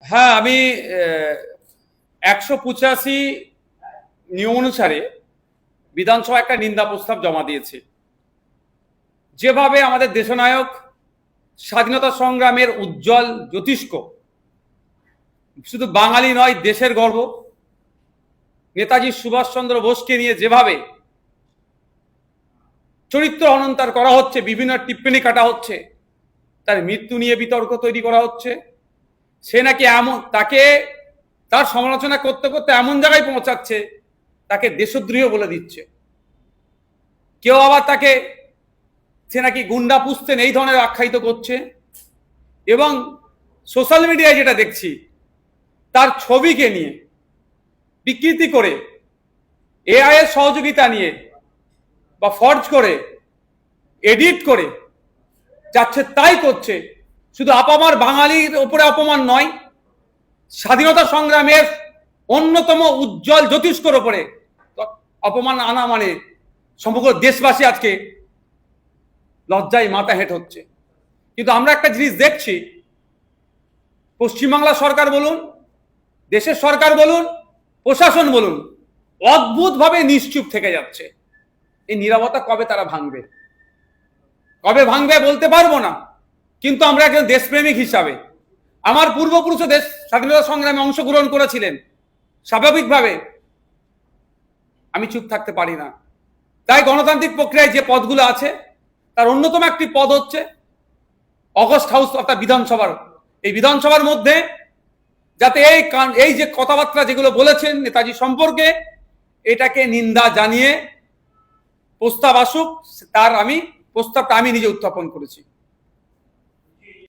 হ্যাঁ, আমি ১৮৫ নিয়ম অনুসারে বিধানসভা একটা নিন্দা প্রস্তাব জমা দিয়েছে। যেভাবে আমাদের দেশনায়ক স্বাধীনতা সংগ্রামের উজ্জ্বল জ্যোতিষ্ক, শুধু বাঙালি নয় দেশের গর্ব, নেতাজি সুভাষচন্দ্র বোসকে নিয়ে যেভাবে চরিত্র হননতার করা হচ্ছে, বিভিন্ন টিপ্পনী কাটা হচ্ছে, তার মৃত্যু নিয়ে বিতর্ক তৈরি করা হচ্ছে, সে নাকি এমন, তাকে তার সমালোচনা করতে করতে এমন জায়গায় পৌঁছাচ্ছে তাকে দেশদ্রোহী বলে দিচ্ছে। কেউ আবার তাকে সে নাকি গুন্ডা পুষতেন এই ধরনের আখ্যায়িত করছে। এবং সোশ্যাল মিডিয়ায় যেটা দেখছি, তার ছবিকে নিয়ে বিকৃতি করে, এআই এর সহযোগিতা নিয়ে বা ফর্জ করে, এডিট করে যাচ্ছে তাই করছে। শুধু আপামার বাঙালির ওপরে অপমান নয়, স্বাধীনতা সংগ্রামের অন্যতম উজ্জ্বল জ্যোতিষ্কর ওপরে অপমান আনা মানে সমগ্র দেশবাসী আজকে লজ্জায় মাথা হেঁট হচ্ছে। কিন্তু আমরা একটা জিনিস দেখছি, পশ্চিমবাংলা সরকার বলুন, দেশের সরকার বলুন, প্রশাসন বলুন, অদ্ভুতভাবে নিশ্চুপ থেকে যাচ্ছে। এই নীরবতা কবে তারা ভাঙবে, কবে ভাঙবে বলতে পারবো না। কিন্তু আমরা একজন দেশপ্রেমিক হিসাবে, আমার পূর্বপুরুষও দেশ স্বাধীনতা সংগ্রামে অংশগ্রহণ করেছিলেন, স্বাভাবিকভাবে আমি চুপ থাকতে পারি না। তাই গণতান্ত্রিক প্রক্রিয়ায় যে পদগুলো আছে তার অন্যতম একটি পদ হচ্ছে অগস্ট হাউস অর্থাৎ বিধানসভার। এই বিধানসভার মধ্যে যাতে এই যে কথাবার্তা যেগুলো বলেছেন নেতাজি সম্পর্কে, এটাকে নিন্দা জানিয়ে প্রস্তাব আসুক, তার প্রস্তাবটা আমি নিজে উত্থাপন করেছি।